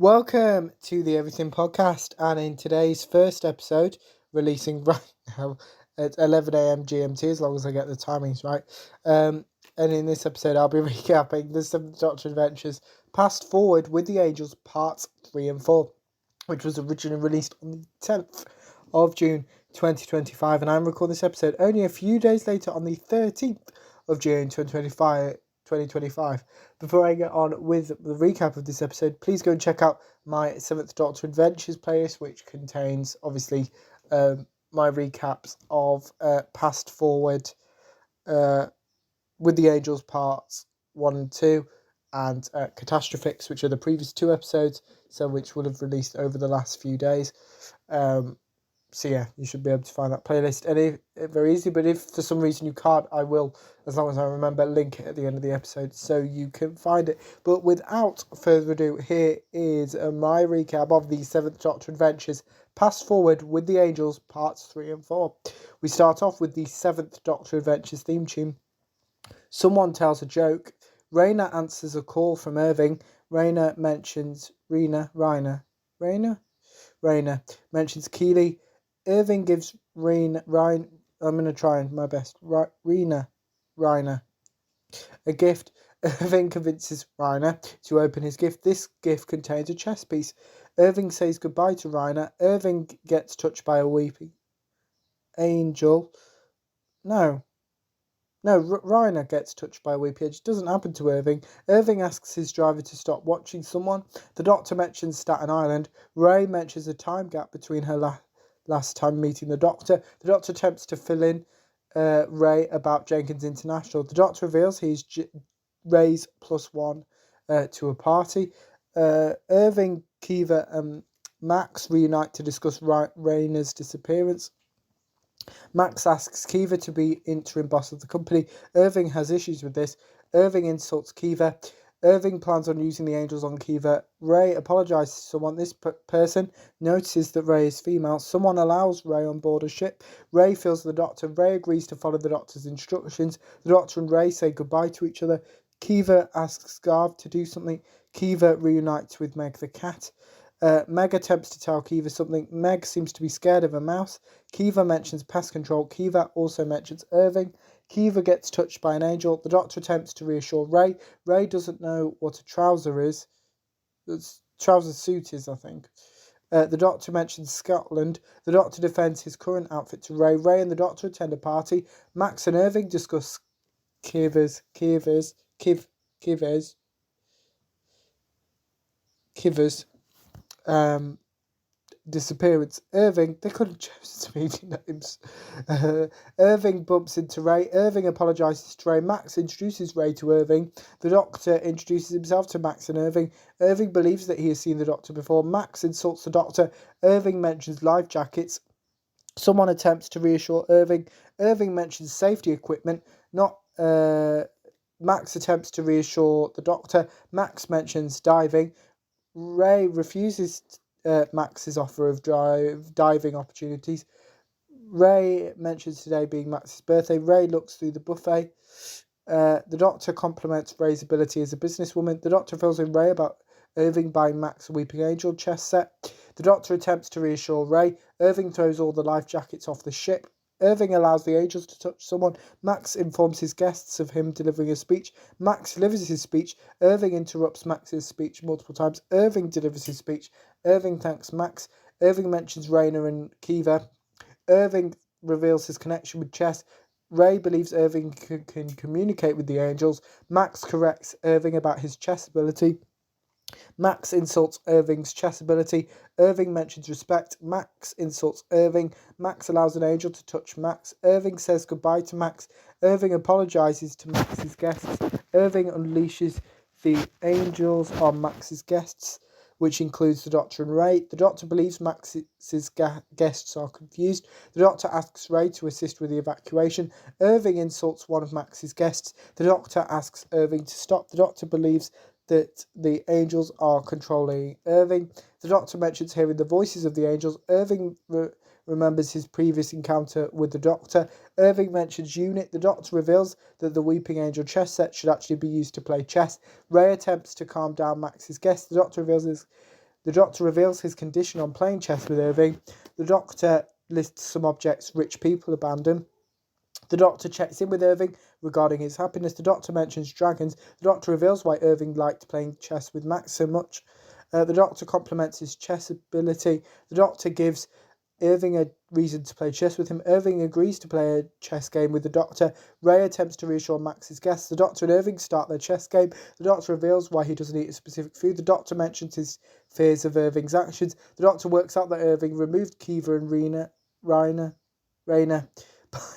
Welcome to the Everything Podcast, and in today's first episode, releasing right now at 11 a.m. GMT, as long as I get the timings right. And in this episode, I'll be recapping the Seventh Doctor Adventures Past Forward with the Angels Parts 3 and 4, which was originally released on the 10th of June 2025, and I'm recording this episode only a few days later on the 13th of June 2025. Before I get on with the recap of this episode, please go and check out my Seventh Doctor Adventures playlist, which contains obviously my recaps of Past Forward with the Angels Parts 1 and 2, and Catastrophix, which are the previous two episodes, so which would have released over the last few days. So yeah, you should be able to find that playlist, and very easy. But if for some reason you can't, I will, as long as I remember, link it at the end of the episode so you can find it. But without further ado, here is my recap of the Seventh Doctor Adventures Past Forward with the Angels Parts 3 and 4. We start off with the Seventh Doctor Adventures theme tune. Someone tells a joke. Rayner answers a call from Irving. Rayner mentions Rayner mentions Keeley. Irving gives Reiner a gift. Irving convinces Reiner to open his gift. This gift contains a chess piece. Irving says goodbye to Reiner. Irving gets touched by a weeping angel. Reiner gets touched by a weeping angel. It doesn't happen to Irving. Irving asks his driver to stop watching someone. The Doctor mentions Staten Island. Ray mentions a time gap between her last time meeting the Doctor. The Doctor attempts to fill in Ray about Jenkins International. The Doctor reveals he's Ray's +1 to a party. Irving, Kiva, and Max reunite to discuss Rayner's disappearance. Max asks Kiva to be interim boss of the company. Irving has issues with this. Irving insults Kiva. Irving plans on using the Angels on Kiva. Ray apologizes to someone. This person notices that Ray is female. Someone allows Ray on board a ship. Ray feels the Doctor. Ray agrees to follow the Doctor's instructions. The Doctor and Ray say goodbye to each other. Kiva asks Garv to do something. Kiva reunites with Meg the cat. Meg attempts to tell Kiva something. Meg seems to be scared of a mouse. Kiva mentions pest control. Kiva also mentions Irving. Kiva gets touched by an angel. The Doctor attempts to reassure Ray. Ray doesn't know what a trouser is. Trouser suit is, I think. The Doctor mentions Scotland. The Doctor defends his current outfit to Ray. Ray and the Doctor attend a party. Max and Irving discuss Kiva's disappearance. Irving, they could have chosen meeting names. Irving bumps into Ray. Irving apologizes to Ray. Max introduces Ray to Irving. The Doctor introduces himself to Max and Irving. Irving believes that he has seen the Doctor before. Max insults the Doctor. Irving mentions life jackets. Someone attempts to reassure Irving. Irving mentions safety equipment. Max attempts to reassure the Doctor. Max mentions diving. Ray refuses Max's offer of diving opportunities. Ray mentions today being Max's birthday. Ray looks through the buffet. The Doctor compliments Ray's ability as a businesswoman. The Doctor fills in Ray about Irving buying Max a Weeping Angel chess set. The Doctor attempts to reassure Ray. Irving throws all the life jackets off the ship. Irving allows the Angels to touch someone. Max informs his guests of him delivering a speech. Max delivers his speech. Irving interrupts Max's speech multiple times. Irving delivers his speech. Irving thanks Max. Irving mentions Rayner and Kiva. Irving reveals his connection with chess. Ray believes Irving can communicate with the Angels. Max corrects Irving about his chess ability. Max insults Irving's chess ability. Irving mentions respect. Max insults Irving. Max allows an angel to touch Max. Irving says goodbye to Max. Irving apologizes to Max's guests. Irving unleashes the Angels on Max's guests, which includes the Doctor and Ray. The Doctor believes Max's guests are confused. The Doctor asks Ray to assist with the evacuation. Irving insults one of Max's guests. The Doctor asks Irving to stop. The Doctor believes that the Angels are controlling Irving. The Doctor mentions hearing the voices of the Angels. Irving remembers his previous encounter with the Doctor. Irving mentions unit. The Doctor reveals that the Weeping Angel chess set should actually be used to play chess. Ray attempts to calm down Max's guest. The Doctor reveals The Doctor reveals his condition on playing chess with Irving. The Doctor lists some objects rich people abandon. The Doctor checks in with Irving regarding his happiness. The Doctor mentions dragons. The Doctor reveals why Irving liked playing chess with Max so much. The Doctor compliments his chess ability. The Doctor gives Irving a reason to play chess with him. Irving agrees to play a chess game with the Doctor. Ray attempts to reassure Max's guests. The Doctor and Irving start their chess game. The Doctor reveals why he doesn't eat a specific food. The Doctor mentions his fears of Irving's actions. The Doctor works out that Irving removed Kiva and Raina by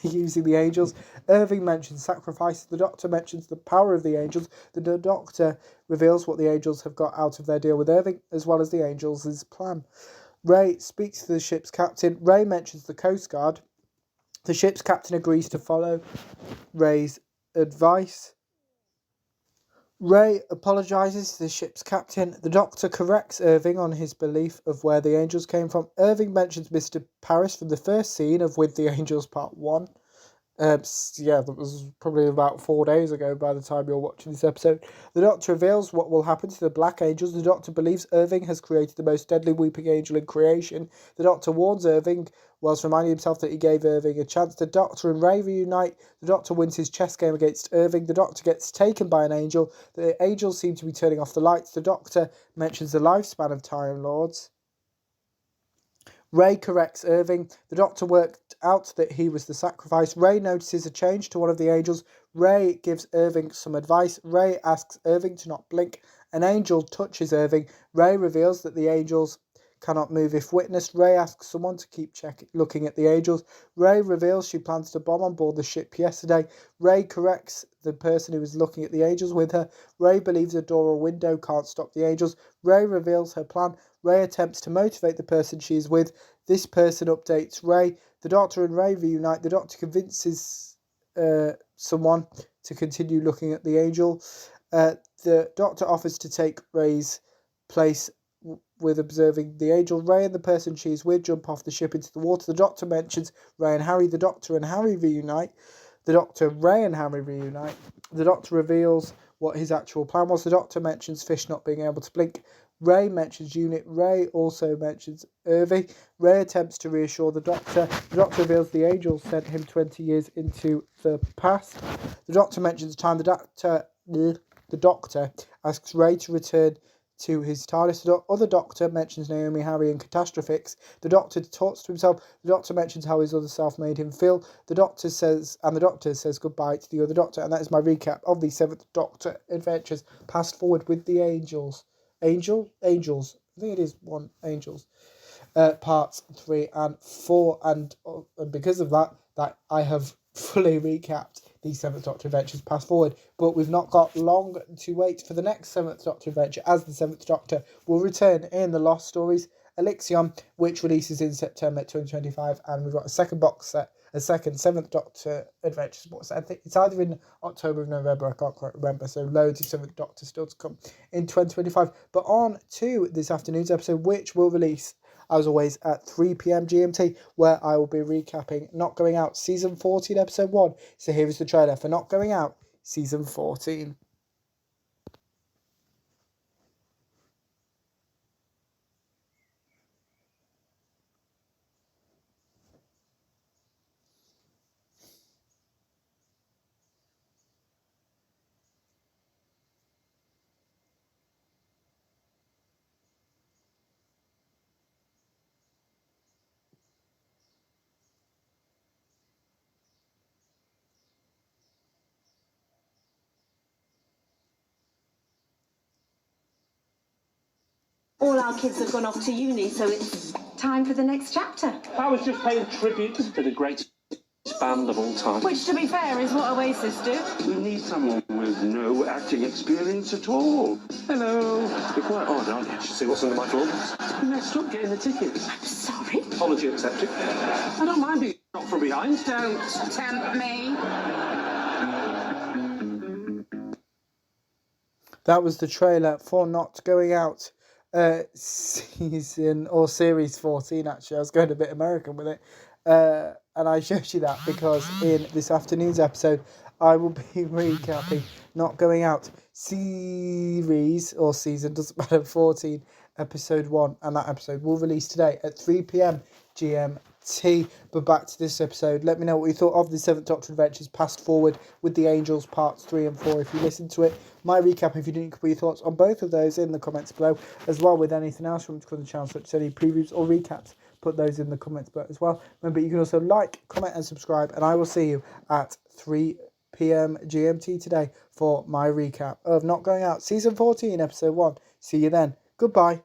using the angels. Irving mentions sacrifice. The Doctor mentions the power of the angels. The Doctor reveals what the angels have got out of their deal with Irving, as well as the angels' plan. Ray speaks to the ship's captain. Ray mentions the Coast Guard. The ship's captain agrees to follow Ray's advice. Ray apologises to the ship's captain. The Doctor corrects Irving on his belief of where the angels came from. Irving mentions Mr. Paris from the first scene of With the Angels Part 1. That was probably about 4 days ago by the time you're watching this episode. The Doctor reveals what will happen to the Black Angels. The Doctor believes Irving has created the most deadly weeping angel in creation. The Doctor warns Irving, whilst reminding himself that he gave Irving a chance. The Doctor and Ray reunite. The Doctor wins his chess game against Irving. The Doctor gets taken by an angel. The angels seem to be turning off the lights. The Doctor mentions the lifespan of Time Lords. Ray corrects Irving. The Doctor worked out that he was the sacrifice. Ray notices a change to one of the angels. Ray gives Irving some advice. Ray asks Irving to not blink. An angel touches Irving. Ray reveals that the angels cannot move if witnessed. Ray asks someone to keep looking at the angels. Ray reveals she plans to bomb on board the ship yesterday. Ray corrects the person who was looking at the angels with her. Ray believes a door or window can't stop the angels. Ray reveals her plan. Ray attempts to motivate the person she is with. This person updates Ray. The Doctor and Ray reunite. The Doctor convinces someone to continue looking at the angel. The Doctor offers to take Ray's place with observing the angel. Ray and the person she is with jump off the ship into the water. The Doctor mentions Ray and Harry. The Doctor and Harry reunite. The Doctor, Ray and Harry reunite. The Doctor reveals what his actual plan was. The Doctor mentions Fish not being able to blink. Ray mentions Unit. Ray also mentions Irving. Ray attempts to reassure the Doctor. The Doctor reveals the angels sent him 20 years into the past. The Doctor mentions time. The Doctor asks Ray to return to his TARDIS. The other Doctor mentions Naomi, Harry and Catastrophix. The Doctor talks to himself. The Doctor mentions how his other self made him feel. The Doctor says goodbye to the other Doctor. And that is my recap of the 7th Doctor adventures passed forward with the angels. Angels? I think it is one Angels. Parts 3 and 4. And because of that I have fully recapped the 7th Doctor adventures passed forward. But we've not got long to wait for the next 7th Doctor adventure, as the 7th Doctor will return in the Lost Stories Elixion, which releases in September 2025. And we've got a second box set, a second 7th Doctor Adventures box set. I think it's either in October or November, I can't quite remember. So loads of 7th Doctor still to come in 2025. But on to this afternoon's episode, which will release, as always, at 3 p.m. GMT, where I will be recapping Not Going Out Season 14, Episode 1. So here is the trailer for Not Going Out Season 14. All our kids have gone off to uni, so it's time for the next chapter. I was just paying tribute to the greatest band of all time. Which, to be fair, is what Oasis do. We need someone with no acting experience at all. Hello. You're quite odd, aren't you? Should see what's under my drawers. You messed up getting the tickets. I'm sorry. Apology accepted. I don't mind being shot from behind. Don't tempt me. That was the trailer for Not Going Out season or series 14. Actually, I was going a bit American with it, and I showed you that because in this afternoon's episode I will be recapping Not Going Out series or season, doesn't matter, 14, episode 1, and that episode will release today at 3 p.m. GMT. But back to this episode, let me know what you thought of the Seventh Doctor Adventures Past Forward with the Angels parts 3 and 4 if you listened to it. My recap, if you didn't, put your thoughts on both of those in the comments below, as well with anything else you want to come on the channel, such as any previews or recaps. Put those in the comments below as well. Remember, you can also like, comment and subscribe, and I will see you at 3 p.m. GMT today for my recap of Not Going Out Season 14 Episode 1. See you then. Goodbye.